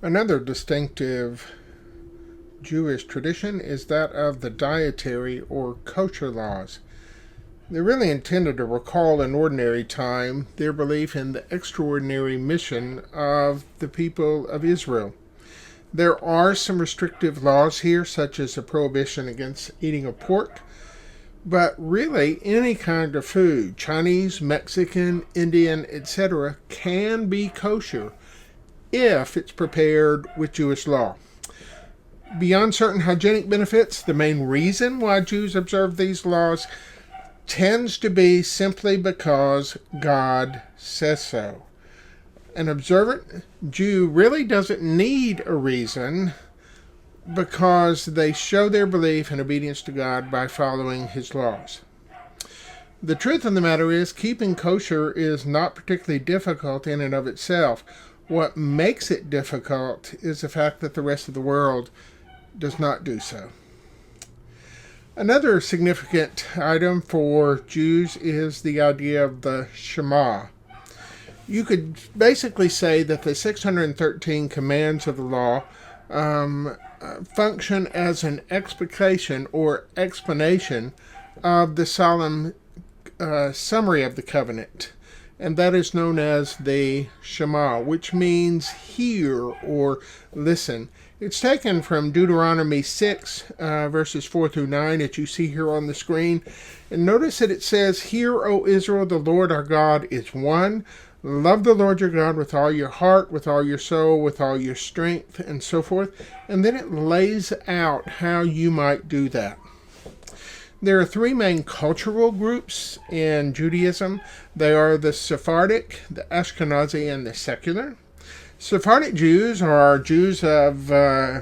Another distinctive Jewish tradition is that of the dietary or kosher laws. They're really intended to recall in ordinary time their belief in the extraordinary mission of the people of Israel. There are some restrictive laws here, such as a prohibition against eating of pork, but really any kind of food, Chinese, Mexican, Indian, etc., can be kosher if it's prepared with Jewish law. Beyond certain hygienic benefits, the main reason why Jews observe these laws tends to be simply because God says so. An observant Jew really doesn't need a reason because they show their belief and obedience to God by following His laws. The truth of the matter is, keeping kosher is not particularly difficult in and of itself. What makes it difficult is the fact that the rest of the world does not do so. Another significant item for Jews is the idea of the Shema. You could basically say that the 613 commands of the law function as an explication or explanation of the solemn summary of the covenant, and that is known as the Shema, which means hear or listen. It's taken from Deuteronomy 6, verses 4 through 9, that you see here on the screen. And notice that it says, "Hear, O Israel, the Lord our God is one. Love the Lord your God with all your heart, with all your soul, with all your strength," and so forth. And then it lays out how you might do that. There are three main cultural groups in Judaism. They are the Sephardic, the Ashkenazi, and the secular. Sephardic Jews are Jews of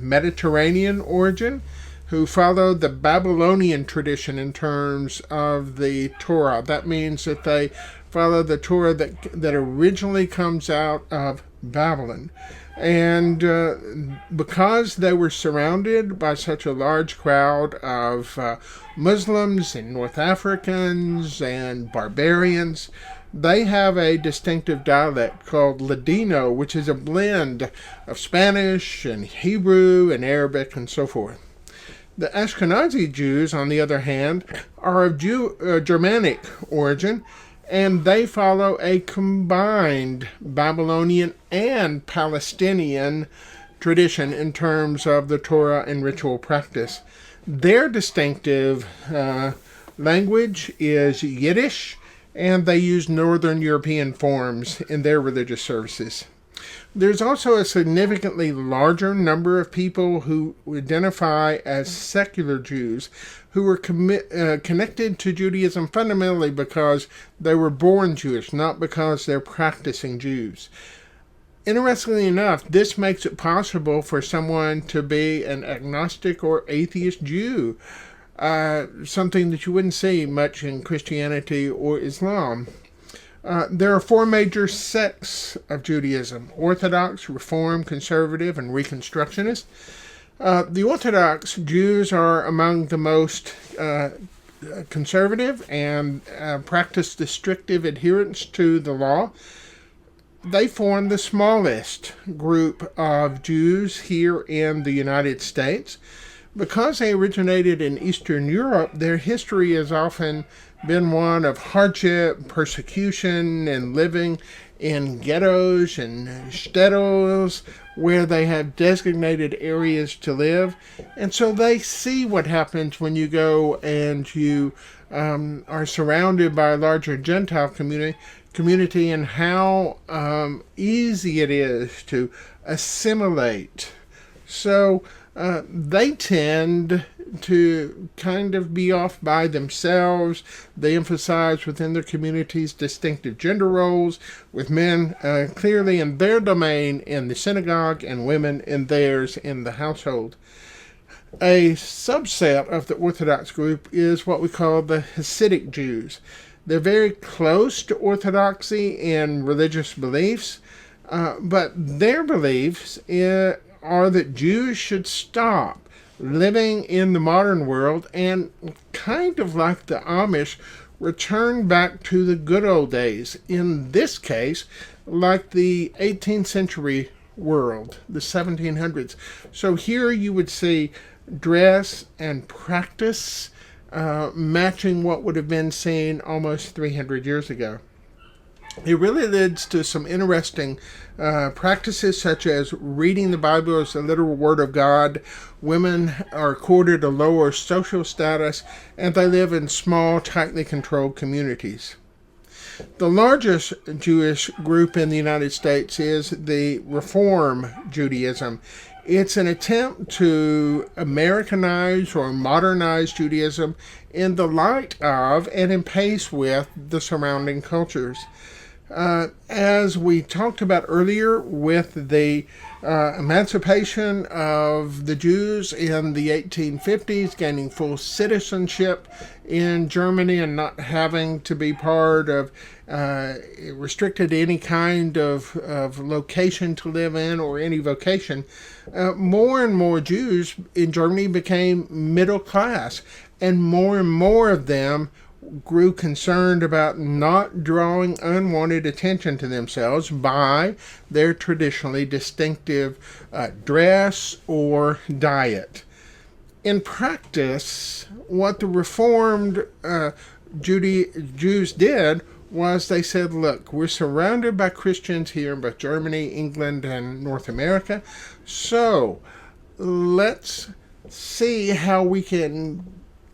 Mediterranean origin who follow the Babylonian tradition in terms of the Torah. That means that they follow the Torah that originally comes out of Babylon. And because they were surrounded by such a large crowd of Muslims and North Africans and barbarians, they have a distinctive dialect called Ladino, which is a blend of Spanish and Hebrew and Arabic and so forth. The Ashkenazi Jews, on the other hand, are of Germanic origin, and they follow a combined Babylonian and Palestinian tradition in terms of the Torah and ritual practice. Their distinctive language is Yiddish, and they use Northern European forms in their religious services. There's also a significantly larger number of people who identify as secular Jews who were connected to Judaism fundamentally because they were born Jewish, not because they're practicing Jews. Interestingly enough, this makes it possible for someone to be an agnostic or atheist Jew, something that you wouldn't see much in Christianity or Islam. There are four major sects of Judaism: Orthodox, Reform, Conservative, and Reconstructionist. The Orthodox Jews are among the most conservative and practice the strict adherence to the law. They form the smallest group of Jews here in the United States. Because they originated in Eastern Europe, their history has often been one of hardship, persecution, and living in ghettos and shtetls where they have designated areas to live. And so they see what happens when you go and you are surrounded by a larger Gentile community and how easy it is to assimilate. So they tend to kind of be off by themselves. They emphasize within their communities distinctive gender roles, with men clearly in their domain in the synagogue and women in theirs in the household. A subset of the Orthodox group is what we call the Hasidic Jews. They're very close to Orthodoxy in religious beliefs, but their beliefs are that Jews should stop living in the modern world and, kind of like the Amish, return back to the good old days. In this case, like the 18th century world, the 1700s. So here you would see dress and practice matching what would have been seen almost 300 years ago. It really leads to some interesting practices, such as reading the Bible as the literal Word of God. Women are accorded a lower social status, and they live in small, tightly controlled communities. The largest Jewish group in the United States is the Reform Judaism. It's an attempt to Americanize or modernize Judaism in the light of and in pace with the surrounding cultures. As we talked about earlier with the emancipation of the Jews in the 1850s, gaining full citizenship in Germany and not having to be part of restricted any kind of location to live in or any vocation, more and more Jews in Germany became middle class, and more of them grew concerned about not drawing unwanted attention to themselves by their traditionally distinctive dress or diet. In practice, what the Reformed Jews did was they said, look, we're surrounded by Christians here in both Germany, England, and North America, so let's see how we can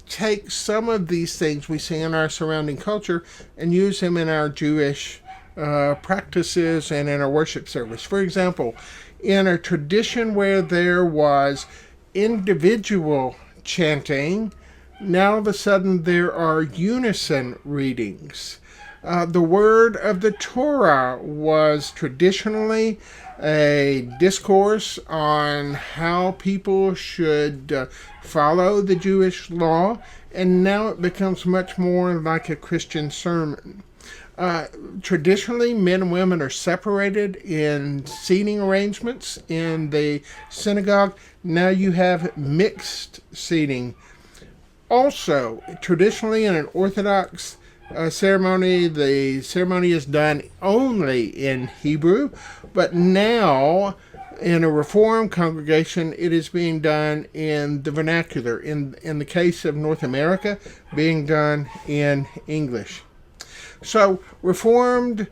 take some of these things we see in our surrounding culture and use them in our Jewish practices and in our worship service. For example, in a tradition where there was individual chanting, now all of a sudden there are unison readings. The word of the Torah was traditionally a discourse on how people should follow the Jewish law, and now it becomes much more like a Christian sermon. Traditionally, men and women are separated in seating arrangements in the synagogue. Now you have mixed seating. Also, traditionally in an Orthodox ceremony, the ceremony is done only in Hebrew, but now in a Reformed congregation, it is being done in the vernacular. In the case of North America, being done in English. So Reformed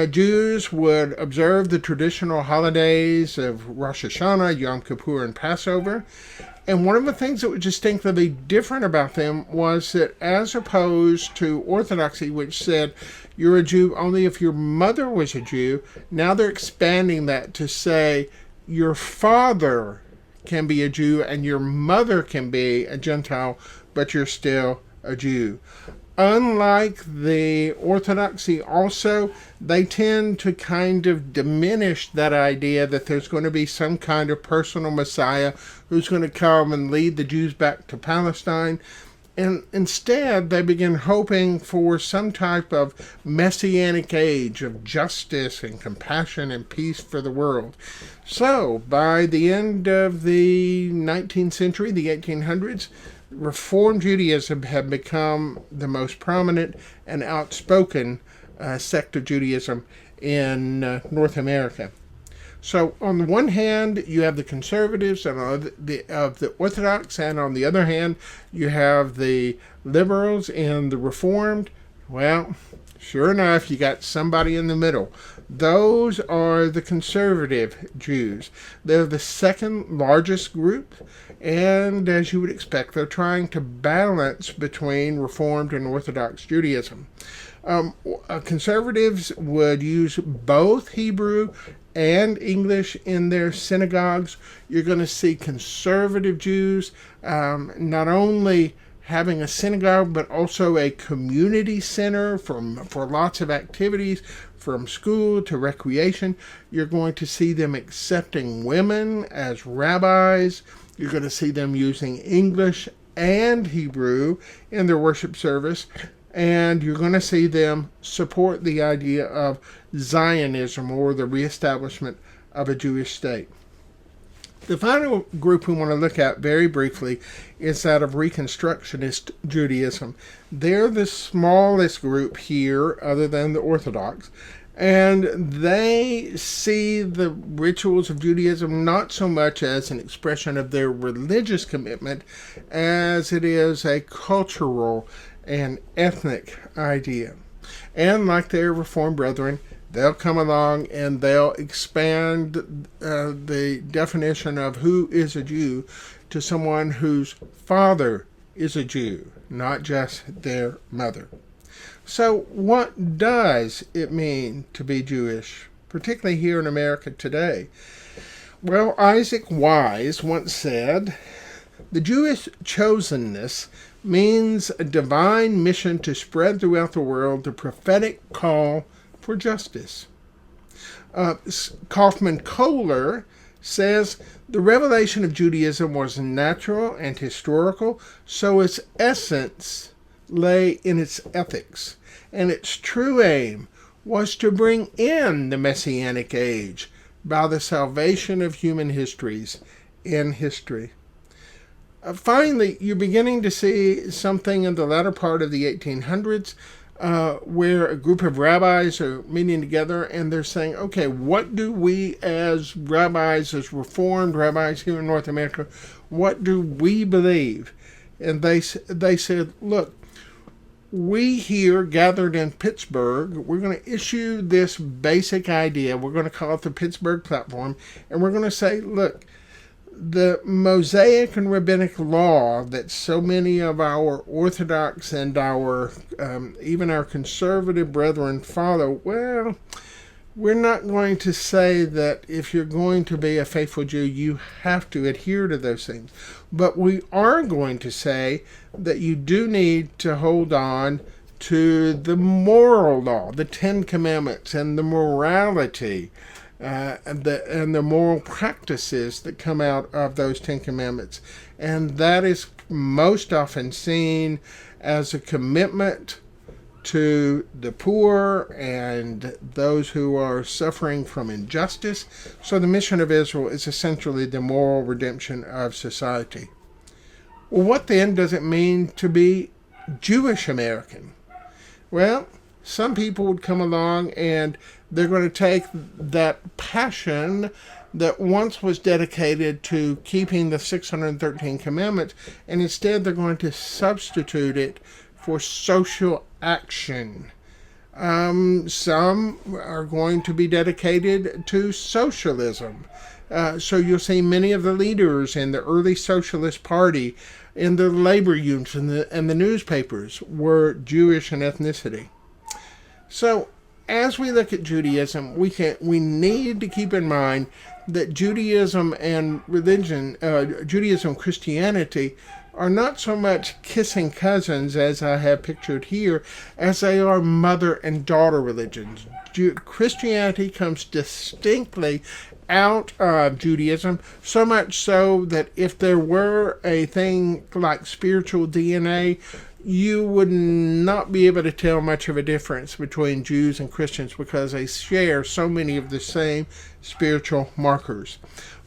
Jews would observe the traditional holidays of Rosh Hashanah, Yom Kippur, and Passover. And one of the things that was distinctly different about them was that, as opposed to Orthodoxy, which said you're a Jew only if your mother was a Jew, now they're expanding that to say your father can be a Jew and your mother can be a Gentile, but you're still a Jew. Unlike the Orthodoxy also, they tend to kind of diminish that idea that there's going to be some kind of personal Messiah who's going to come and lead the Jews back to Palestine. And instead, they begin hoping for some type of messianic age of justice and compassion and peace for the world. So, by the end of the 19th century, the 1800s, Reformed Judaism had become the most prominent and outspoken sect of Judaism in North America. So on the one hand, you have the conservatives of the Orthodox, and on the other hand, you have the liberals and the Reformed. Well, sure enough, you got somebody in the middle. Those are the conservative Jews. They're the second largest group, and as you would expect, they're trying to balance between Reformed and Orthodox Judaism. Conservatives would use both Hebrew and English in their synagogues. You're going to see conservative Jews not only having a synagogue, but also a community center for lots of activities, from school to recreation. You're going to see them accepting women as rabbis. You're going to see them using English and Hebrew in their worship service. And you're going to see them support the idea of Zionism, or the reestablishment of a Jewish state. The final group we want to look at very briefly is that of Reconstructionist Judaism. They're the smallest group here, other than the Orthodox, And they see the rituals of Judaism not so much as an expression of their religious commitment as it is a cultural and ethnic idea. And like their Reformed brethren, they'll come along and they'll expand the definition of who is a Jew to someone whose father is a Jew, not just their mother. So what does it mean to be Jewish, particularly here in America today? Well, Isaac Wise once said, "The Jewish chosenness means a divine mission to spread throughout the world the prophetic call for justice." Kaufman Kohler says, "The revelation of Judaism was natural and historical, so its essence lay in its ethics, and its true aim was to bring in the Messianic age by the salvation of human histories in history." Finally, you're beginning to see something in the latter part of the 1800s where a group of rabbis are meeting together and they're saying, okay, what do we as rabbis, as Reformed rabbis here in North America, what do we believe? And they said, look, we here gathered in Pittsburgh, we're going to issue this basic idea. We're going to call it the Pittsburgh Platform. And we're going to say, look, the Mosaic and Rabbinic law that so many of our Orthodox and our even our conservative brethren follow, well, we're not going to say that if you're going to be a faithful Jew, you have to adhere to those things. But we are going to say that you do need to hold on to the moral law, the Ten Commandments, and the morality and the moral practices that come out of those Ten Commandments. And that is most often seen as a commitment to the poor and those who are suffering from injustice. So the mission of Israel is essentially the moral redemption of society. Well, what then does it mean to be Jewish American? Well, some people would come along and they're going to take that passion that once was dedicated to keeping the 613 commandments, and instead they're going to substitute it for social action. Some are going to be dedicated to socialism. So you'll see many of the leaders in the early Socialist Party, in the labor unions and the newspapers were Jewish in ethnicity. So as we look at Judaism, we need to keep in mind that Judaism and religion, Judaism and Christianity, are not so much kissing cousins as I have pictured here, as they are mother and daughter religions. Christianity comes distinctly out of Judaism, so much so that if there were a thing like spiritual DNA, you would not be able to tell much of a difference between Jews and Christians because they share so many of the same spiritual markers.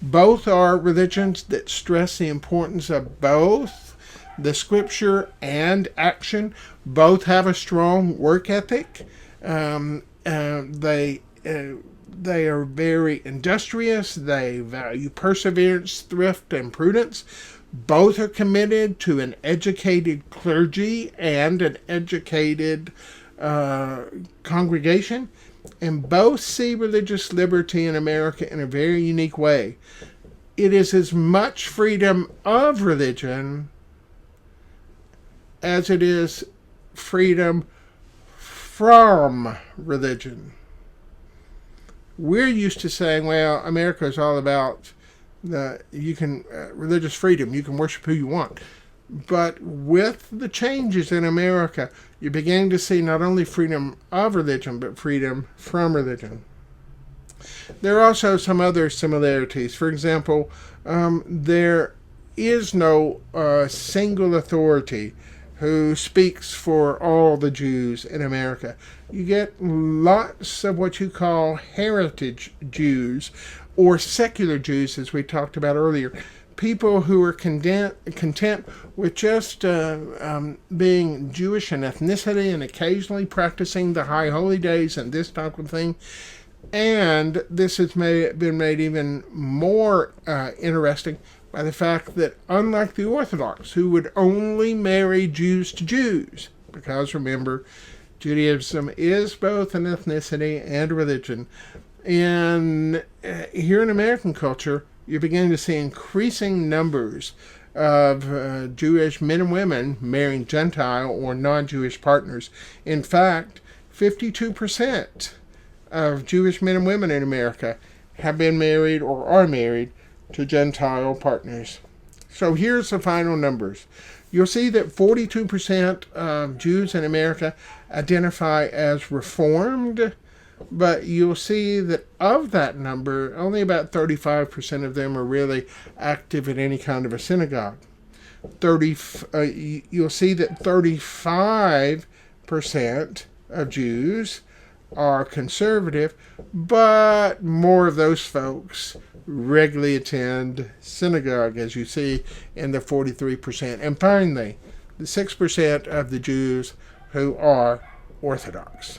Both are religions that stress the importance of both the scripture and action. Both have a strong work ethic. They are very industrious. They value perseverance, thrift, and prudence. Both are committed to an educated clergy and an educated congregation. And both see religious liberty in America in a very unique way. It is as much freedom of religion as it is freedom from religion. We're used to saying, well, America is all about religious freedom. You can worship who you want. But with the changes in America, you're beginning to see not only freedom of religion, but freedom from religion. There are also some other similarities. For example, there is no single authority who speaks for all the Jews in America. You get lots of what you call heritage Jews, or secular Jews, as we talked about earlier. people who are content with just being Jewish in ethnicity and occasionally practicing the high holy days and this type of thing. And this has been made even more interesting by the fact that, unlike the Orthodox, who would only marry Jews to Jews, because remember, Judaism is both an ethnicity and a religion, and here in American culture, you're beginning to see increasing numbers of Jewish men and women marrying Gentile or non-Jewish partners. In fact, 52% of Jewish men and women in America have been married or are married to Gentile partners. So here's the final numbers. You'll see that 42% of Jews in America identify as Reformed, but you'll see that of that number, only about 35% of them are really active in any kind of a synagogue. You'll see that 35% of Jews are conservative, but more of those folks regularly attend synagogue, as you see in the 43%. And finally, the 6% of the Jews who are Orthodox.